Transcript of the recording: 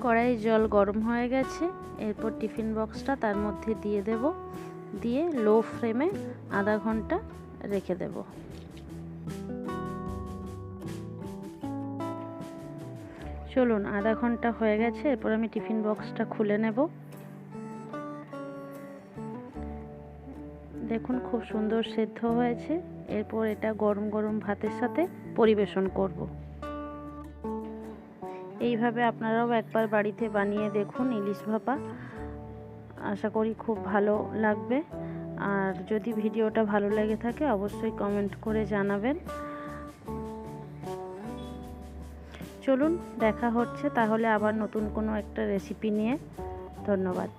কড়াইয়ে জল গরম হয়ে গেছে। এরপর টিফিন বক্সটা তার মধ্যে দিয়ে দেব, দিয়ে লো ফ্লেমে আধা ঘন্টা রেখে দেব। চলুন, আধা ঘন্টা হয়ে গেছে। এরপর আমি টিফিন বক্সটা খুলে নেব। দেখুন খুব সুন্দর সেদ্ধ হয়েছে। এরপর এটা গরম গরম ভাতের সাথে পরিবেশন করব। এইভাবে আপনারাও একবার বাড়িতে বানিয়ে দেখুন ইলিশ ভাপা। আশা করি খুব ভালো লাগবে। আর যদি ভিডিওটা ভালো লেগে থাকে অবশ্যই কমেন্ট করে জানাবেন। চলুন, দেখা হচ্ছে তাহলে আবার নতুন কোনো একটা রেসিপি নিয়ে। ধন্যবাদ।